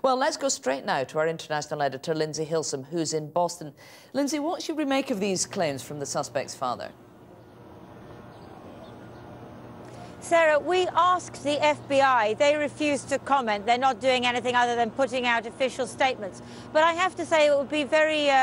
Well, let's go straight now to our international editor, Lindsay Hilsum, who's in Boston. Lindsay, what should we make of these claims from the suspect's father? Sarah, we asked the FBI. They refused to comment. They're not doing anything other than putting out official statements. But I have to say it would be very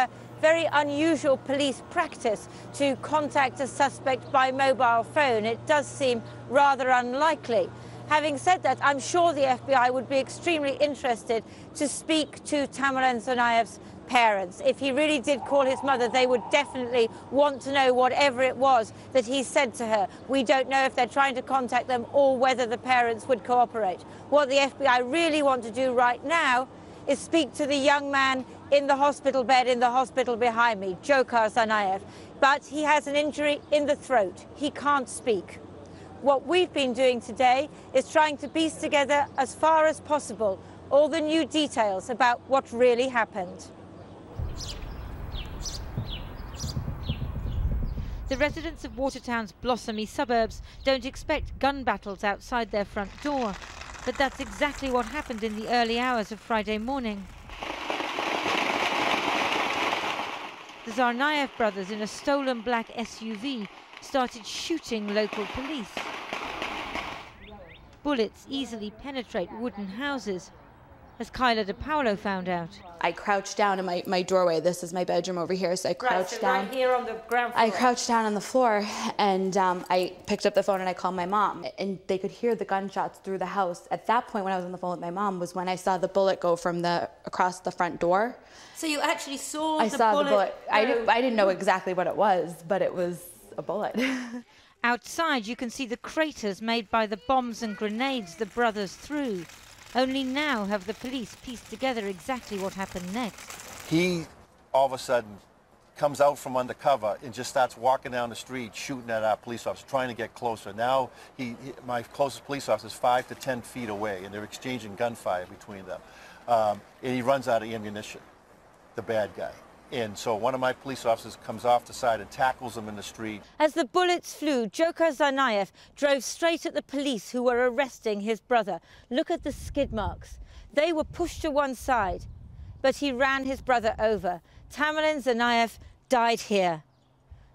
unusual police practice to contact a suspect by mobile phone. It does seem rather unlikely. Having said that, I'm sure the FBI would be extremely interested to speak to Tamerlan Tsarnaev's parents. If he really did call his mother, they would definitely want to know whatever it was that he said to her. We don't know if they're trying to contact them or whether the parents would cooperate. What the FBI really want to do right now is speak to the young man in the hospital bed in the hospital behind me, Dzhokhar Tsarnaev. But he has an injury in the throat. He can't speak. What we've been doing today is trying to piece together as far as possible all the new details about what really happened. The residents of Watertown's blossomy suburbs don't expect gun battles outside their front door, but that's exactly what happened in the early hours of Friday morning. The Tsarnaev brothers in a stolen black SUV started shooting local police. Bullets easily penetrate wooden houses, as Kyla De Paolo found out. I crouched down in my doorway. This is my bedroom over here, so I crouched down. Right here on the ground floor. I crouched down on the floor, and I picked up the phone and I called my mom, and they could hear the gunshots through the house. At that point, when I was on the phone with my mom, was when I saw the bullet go from across the front door. So you actually saw the bullet? I didn't know exactly what it was, but it was a bullet. Outside, you can see the craters made by the bombs and grenades the brothers threw. Only now have the police pieced together exactly what happened next. He, all of a sudden, comes out from under cover and just starts walking down the street, shooting at our police officers, trying to get closer. Now, my closest police officer is 5 to 10 feet away, and they're exchanging gunfire between them. And he runs out of ammunition, the bad guy. And so one of my police officers comes off the side and tackles him in the street. As the bullets flew, Dzhokhar Tsarnaev drove straight at the police who were arresting his brother. Look at the skid marks. They were pushed to one side, but he ran his brother over. Tamerlan Tsarnaev died here.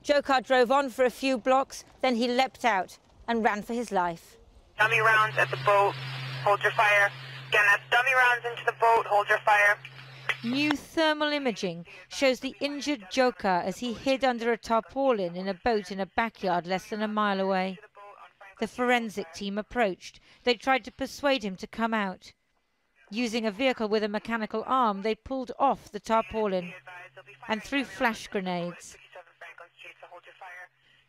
Dzhokhar drove on for a few blocks, then he leapt out and ran for his life. Dummy rounds at the boat, hold your fire. Again, that's dummy rounds into the boat, hold your fire. New thermal imaging shows the injured Dzhokhar as he hid under a tarpaulin in a boat in a backyard less than a mile away. The forensic team approached. They tried to persuade him to come out. Using a vehicle with a mechanical arm, they pulled off the tarpaulin and threw flash grenades.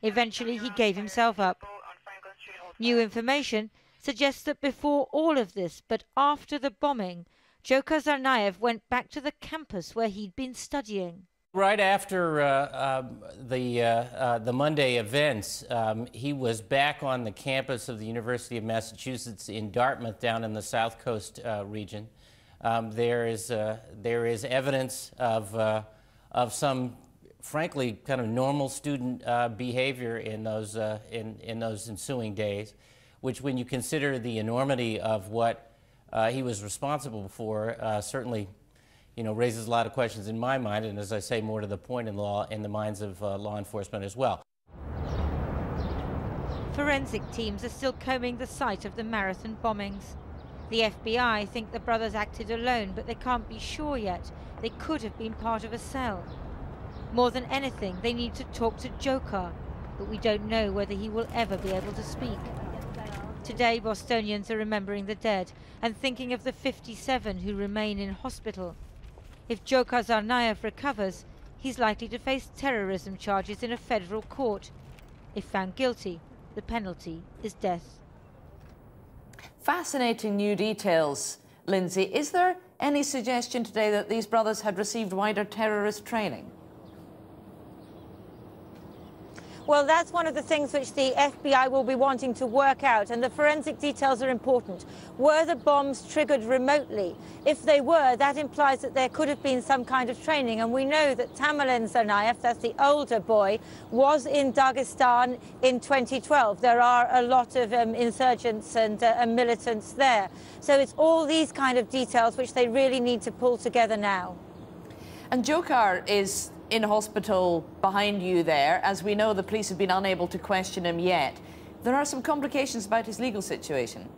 Eventually, he gave himself up. New information suggests that before all of this, but after the bombing, Dzhokhar Tsarnaev went back to the campus where he'd been studying. Right after the Monday events, he was back on the campus of the University of Massachusetts in Dartmouth, down in the South Coast region. There is evidence of some, frankly, kind of normal student behavior in those ensuing days, which, when you consider the enormity of what he was responsible for, certainly, raises a lot of questions in my mind, and as I say, more to the point, in the minds of law enforcement as well. Forensic teams are still combing the site of the marathon bombings. The FBI think the brothers acted alone, but they can't be sure yet. They could have been part of a cell. More than anything, they need to talk to Dzhokhar, but we don't know whether he will ever be able to speak. Today, Bostonians are remembering the dead and thinking of the 57 who remain in hospital. If Dzhokhar Tsarnaev recovers, he's likely to face terrorism charges in a federal court. If found guilty, the penalty is death. Fascinating new details, Lindsay. Is there any suggestion today that these brothers had received wider terrorist training? Well, that's one of the things which the FBI will be wanting to work out, and the forensic details are important. Were the bombs triggered remotely? If they were, that implies that there could have been some kind of training, and we know that Tamerlan Tsarnaev, that's the older boy, was in Dagestan in 2012. There are a lot of insurgents and militants there. So it's all these kind of details which they really need to pull together now. And Dzhokhar is in hospital behind you there. As we know, the police have been unable to question him yet. There are some complications about his legal situation.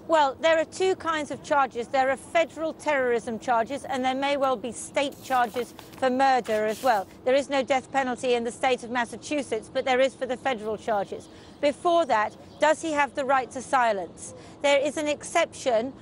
Well, there are two kinds of charges. There are federal terrorism charges, and there may well be state charges for murder as well. There is no death penalty in the state of Massachusetts, but there is for the federal charges. Before that, does he have the right to silence? There is an exception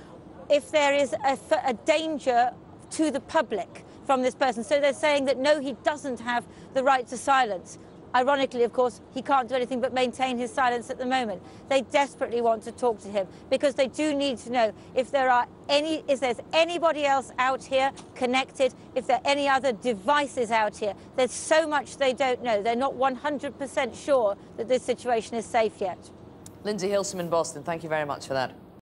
if there is a danger to the public from this person. So they're saying that no, he doesn't have the right to silence. Ironically, of course, he can't do anything but maintain his silence at the moment. They desperately want to talk to him because they do need to know if there's anybody else out here connected, if there are any other devices out here. There's so much they don't know. They're not 100% sure that this situation is safe yet. Lindsay Hilsum in Boston, thank you very much for that.